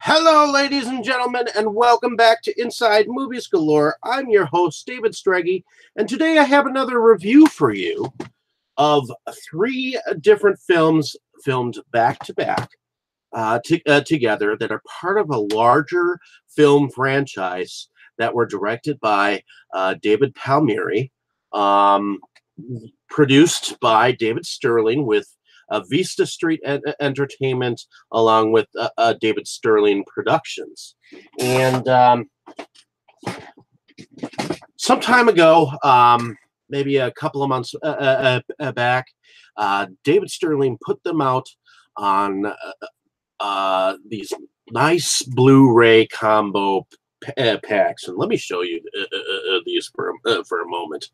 Hello, ladies and gentlemen, and welcome back to Inside Movies Galore. I'm your host, David Streggy, and today I have another review for you of three different films filmed back to back together that are part of a larger film franchise that were directed by David Palmieri, um, produced by David Sterling with Vista Street Entertainment, along with David Sterling Productions. And some time ago, maybe a couple of months back, David Sterling put them out on these nice Blu-ray combo packs. And let me show you these for a moment.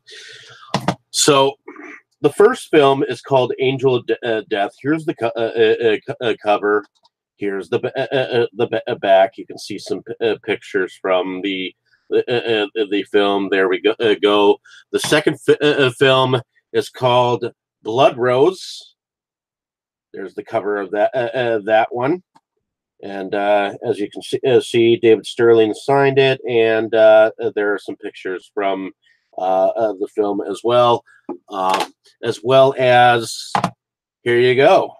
So the first film is called Angel of Death. Here's the cover. Here's the back. You can see some pictures from the film. There we go. The second film is called Blood Rose. There's the cover of that one. And as you can see, David Sterling signed it, and there are some pictures from the film as well as here you go.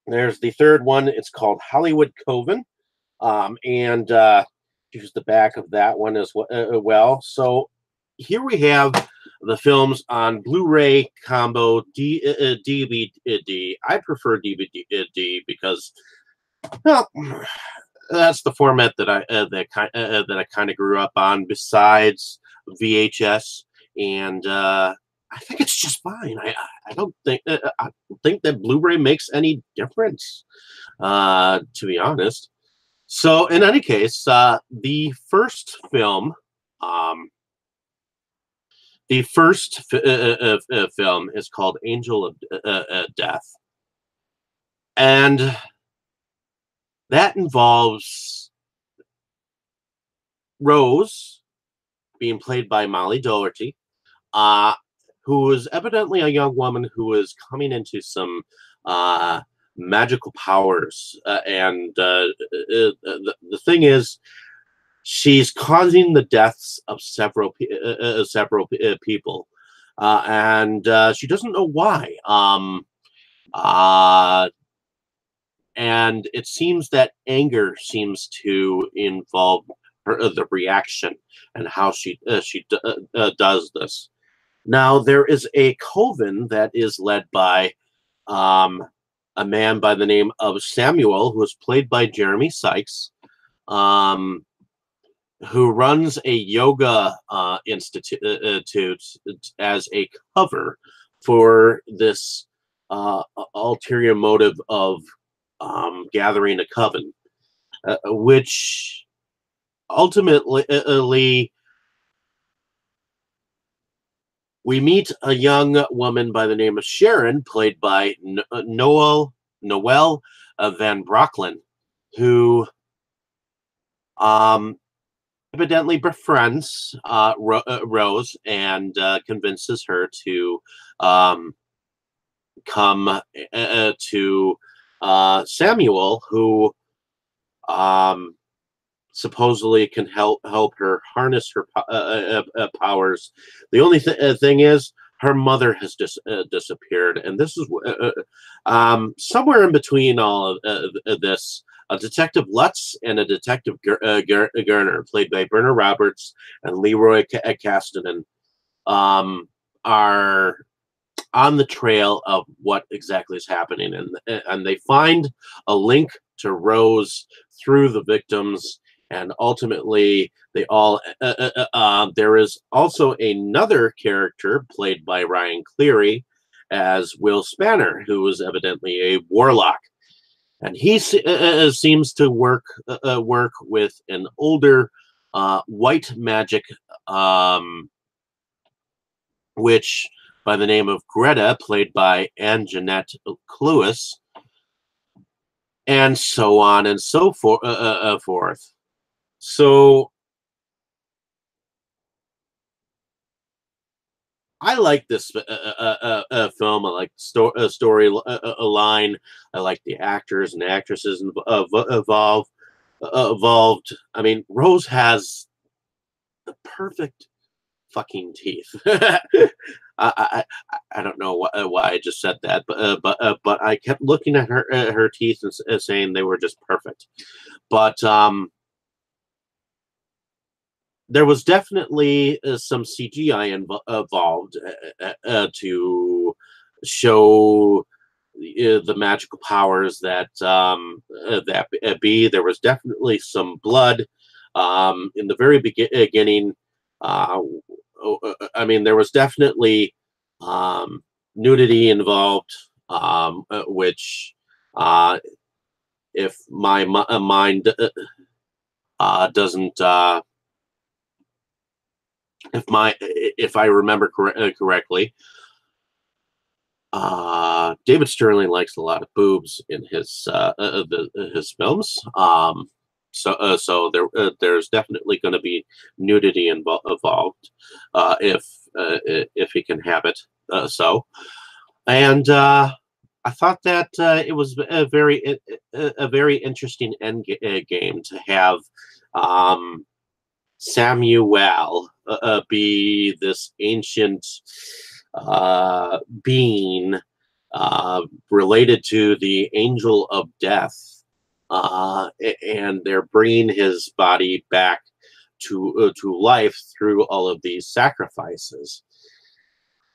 There's the third one. It's called Hollywood Coven, and here's the back of that one as well. So here we have the films on Blu-ray combo DVD. I prefer DVD because, well, that's the format that I kind of grew up on. Besides VHS, and I think it's just fine. I don't think that Blu-ray makes any difference, to be honest. So in any case, the first film. The first film is called Angel of Death, and that involves Rose being played by Molly Dougherty, who is evidently a young woman who is coming into some magical powers, and the thing is, she's causing the deaths of several people, and she doesn't know why. And it seems that anger seems to involve the reaction and how she does this. Now, there is a coven that is led by a man by the name of Samuel, who is played by Jeremy Sykes, who runs a yoga institute as a cover for this ulterior motive of gathering a coven, which ultimately we meet a young woman by the name of Sharon, played by Noelle Van Brocklin, who evidently befriends Rose and convinces her to come to Samuel, who supposedly can help her harness her powers. The only thing is, her mother has disappeared, and this is somewhere in between all of this. Detective Lutz and a Detective Garner, played by Bernard Roberts and Leroy Castanen, are on the trail of what exactly is happening, and they find a link to Rose through the victims, and ultimately they all there is also another character played by Ryan Cleary as Will Spanner, who is evidently a warlock, and he seems to work with an older white magic witch by the name of Greta, played by Anne Jeanette Cluis, and so on and so forth. So I like this film. I like story line. I like the actors and actresses evolved. I mean, Rose has the perfect fucking teeth. I, I don't know why I just said that, but I kept looking at her teeth and saying they were just perfect. But there was definitely some CGI involved to show the magical powers that be. There was definitely some blood in the very beginning. Uh, I mean, there was definitely nudity involved, which, if my mind doesn't, if I remember correctly, David Sterling likes a lot of boobs in his films. There's definitely going to be nudity involved, if he can have it and I thought that it was a very interesting end game to have Samuel be this ancient being related to the angel of death, and they're bringing his body back to life through all of these sacrifices.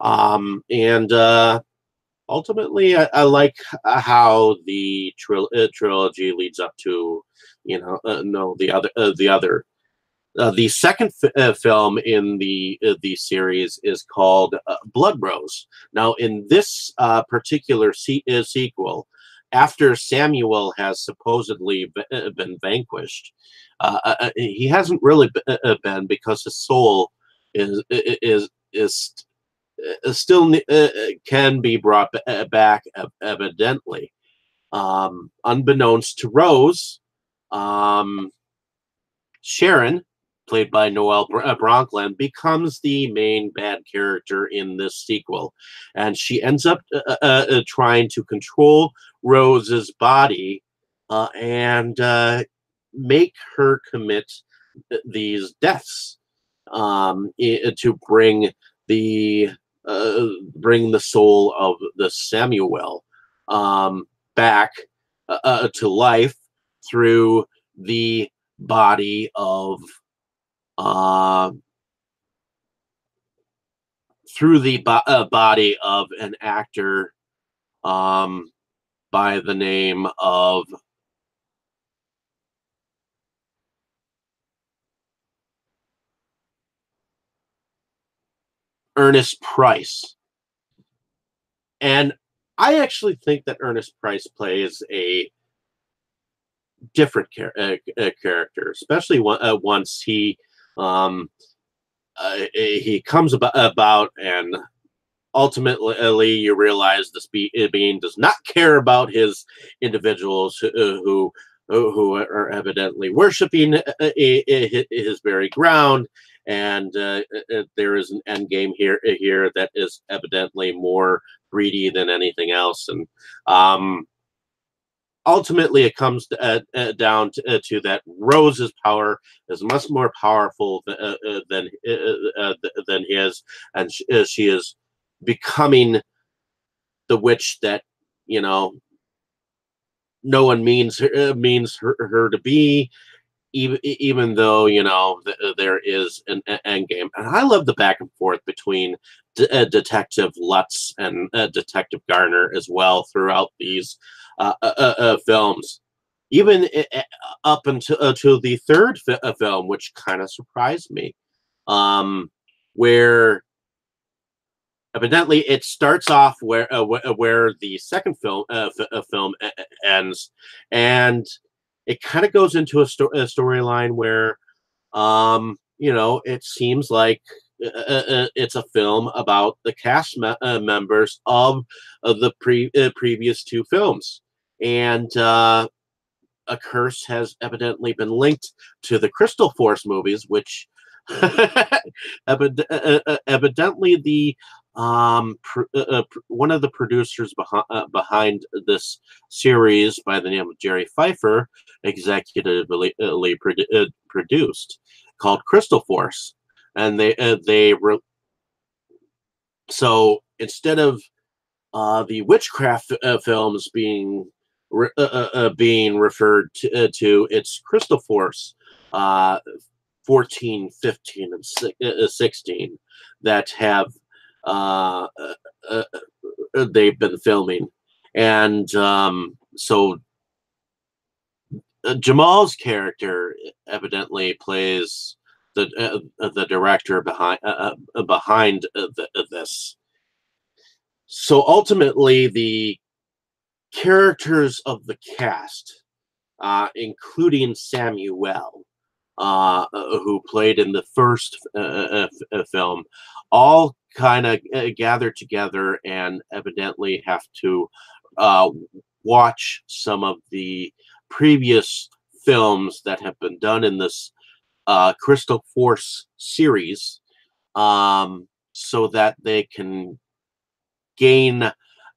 And ultimately, I like how the trilogy leads up to, no, the second film in the series is called Blood Rose. Now, in this particular sequel, after Samuel has supposedly been vanquished, he hasn't really been, because his soul is still can be brought back, evidently. Unbeknownst to Rose, Sharon, played by Noelle Bronklin, becomes the main bad character in this sequel, and she ends up trying to control Rose's body and make her commit these deaths, to bring the soul of the Samuel back to life through the body of body of an actor by the name of Ernest Price. And I actually think that Ernest Price plays a different character, especially once he comes about, and ultimately you realize this being does not care about his individuals who are evidently worshiping his very ground, and there is an end game here that is evidently more greedy than anything else. And ultimately it comes down to that Rose's power is much more powerful than his, and she is becoming the witch that no one means her to be, even though there is an end game. And I love the back and forth between Detective Lutz and Detective Garner as well throughout these films, even up until the third film, which kind of surprised me, where evidently it starts off where the second film ends, and it kind of goes into a storyline where it seems like it's a film about the cast members of the previous two films, and a curse has evidently been linked to the Crystal Force movies, which evidently the one of the producers behind this series by the name of Jerry Pfeiffer executively produced, called Crystal Force, and so instead of the Witchcraft films being referred to, it's Crystal Force 14, 15, and 16 that have uh, uh, they've been filming. And so Jamal's character evidently plays the director behind this. So ultimately, the characters of the cast, including Samuel, who played in the first film, all kind of gather together and evidently have to uh, watch some of the previous films that have been done in this Crystal Force series, so that they can gain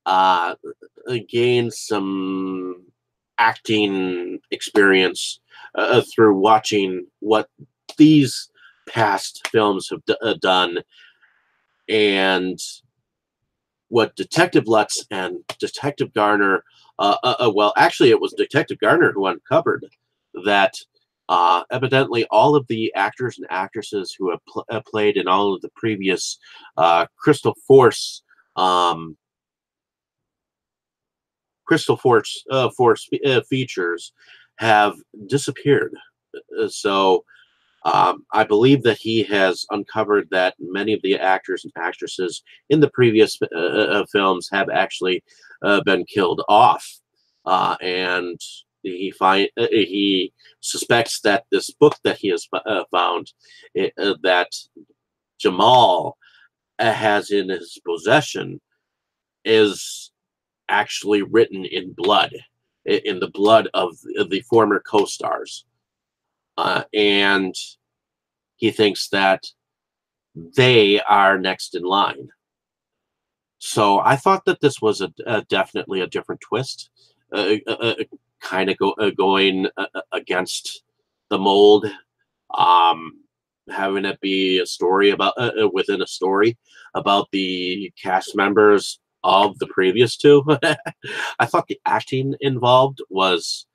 uh, gain some acting experience through watching what these past films have done, and what Detective Lutz and Detective Garner, well, actually, it was Detective Garner who uncovered that evidently all of the actors and actresses who have played in all of the previous Crystal Force um, features have disappeared. So I believe that he has uncovered that many of the actors and actresses in the previous films have actually been killed off, and he suspects that this book that he has found, that Jamal has in his possession, is actually written in blood, in the blood of the former co-stars, and he thinks that they are next in line. So I thought that this was definitely a different twist, kind of going against the mold, um, having it be a story about within a story about the cast members of the previous two. I thought the acting involved was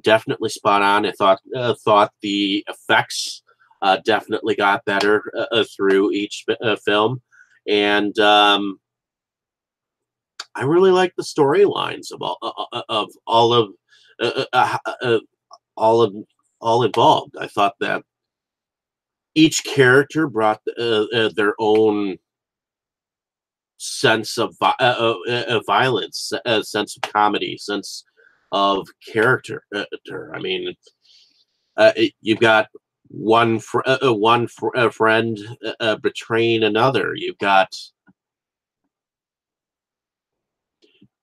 definitely spot on. I thought the effects definitely got better through each film, and I really like the storylines of uh, uh, uh, all of all involved. I thought that each character brought their own sense of violence, sense of comedy, sense of character. I mean, you've got one friend betraying another. You've got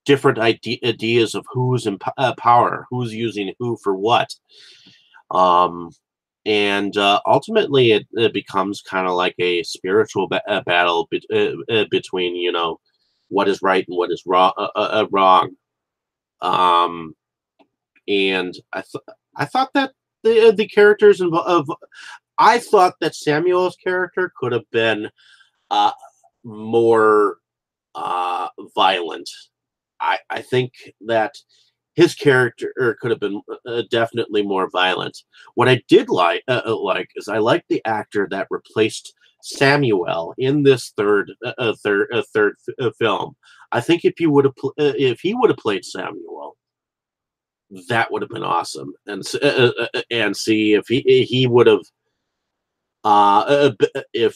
different ideas of who's in power, who's using who for what. Um, and ultimately, it becomes kind of like a spiritual battle between, what is right and what is wrong. Um, and I thought that the characters of I thought that Samuel's character could have been uh, more violent. I think that his character could have been definitely more violent. What I did like is I liked the actor that replaced Samuel in this third film. I think if he would have played Samuel, that would have been awesome. And see if he would have if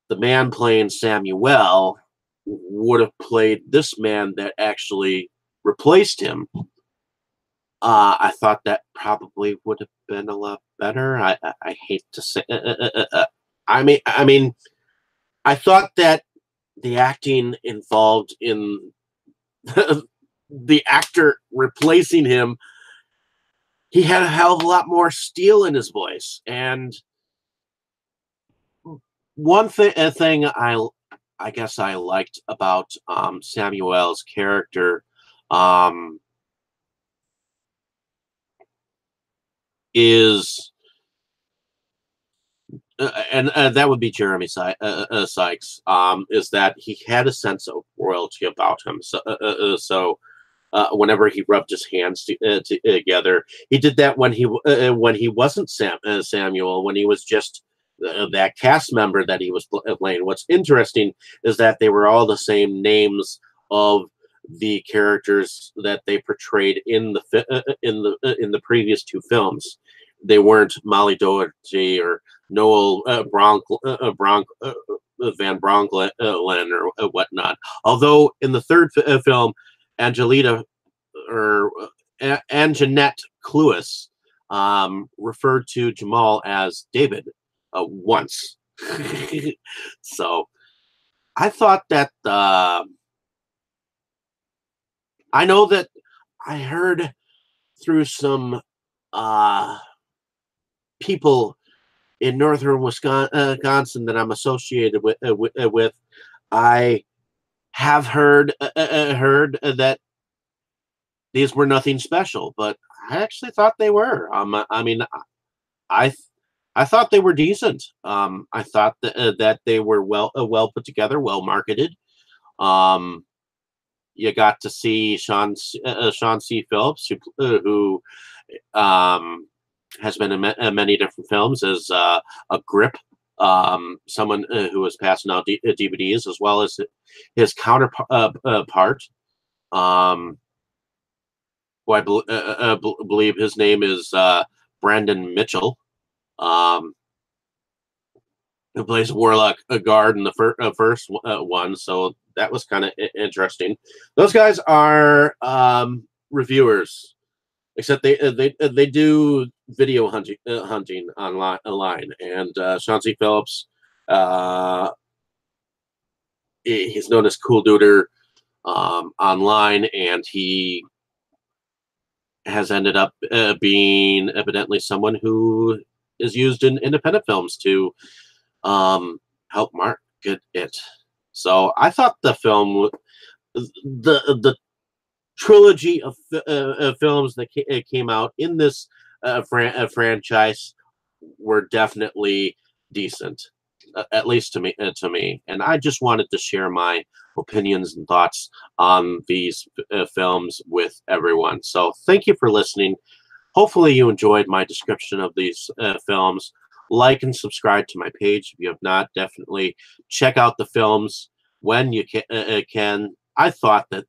the man playing Samuel would have played this man that actually replaced him. I thought that probably would have been a lot better. I hate to say. I mean, I thought that the acting involved in the actor replacing him, he had a hell of a lot more steel in his voice. And one thing I guess I liked about Samuel's character um, is, and that would be Jeremy Sykes, is that he had a sense of royalty about him. So whenever he rubbed his hands together, he did that when he wasn't Samuel, when he was just that cast member that he was playing. What's interesting is that they were all the same names of the characters that they portrayed in in the previous two films. They weren't Molly Doherty or Noel Van Broncklin or whatnot. Although in the third film, Angelita or Anjanette Cluis referred to Jamal as David once. So I thought that I know that I heard through some uh, people in northern Wisconsin that I'm associated with. I have heard that these were nothing special, but I actually thought they were. I mean, I I thought they were decent. I thought that they were well put together, well marketed. Um, you got to see Sean C. Phillips, who has been in many different films as a grip, someone who was passing out DVDs, as well as his counterpart, who believe his name is Brandon Mitchell, um, who plays Warlock Guard in the first one. So that was kind of interesting. Those guys are reviewers, except they do video hunting online. And Sean C. Phillips, he's known as Cool Duder online, and he has ended up being evidently someone who is used in independent films to help market it. So I thought the film, the trilogy of films that came out in this franchise were definitely decent, at least to me. And I just wanted to share my opinions and thoughts on these films with everyone. So thank you for listening. Hopefully you enjoyed my description of these films. Like and subscribe to my page if you have not. Definitely check out the films when you can. I thought that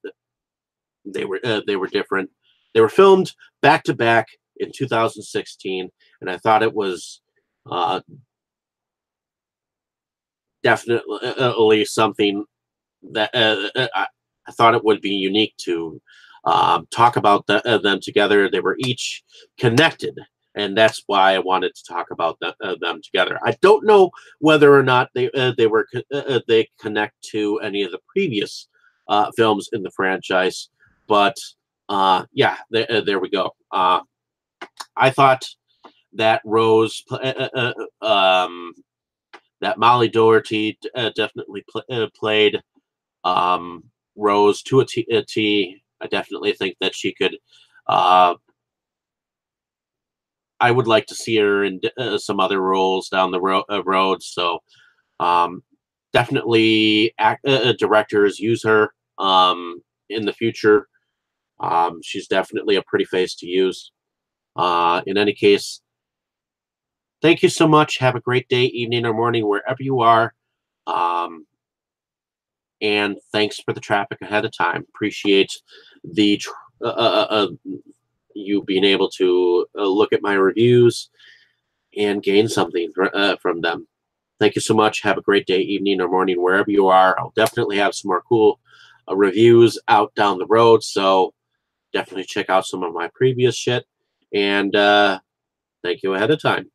they were different. They were filmed back to back in 2016, and I thought it was definitely something that I thought it would be unique to talk about them together. They were each connected, and that's why I wanted to talk about them together. I don't know whether or not they connect to any of the previous films in the franchise, but yeah, there we go. I thought that that Molly Doherty definitely played Rose to a T. I definitely think that she could. I would like to see her in some other roles down the road. So definitely directors use her in the future. She's definitely a pretty face to use. In any case, thank you so much. Have a great day, evening, or morning, wherever you are. And thanks for the traffic ahead of time. Appreciate the you being able to look at my reviews and gain something from them. Thank you so much. Have a great day, evening, or morning, wherever you are. I'll definitely have some more cool reviews out down the road. So definitely check out some of my previous shit. And thank you ahead of time.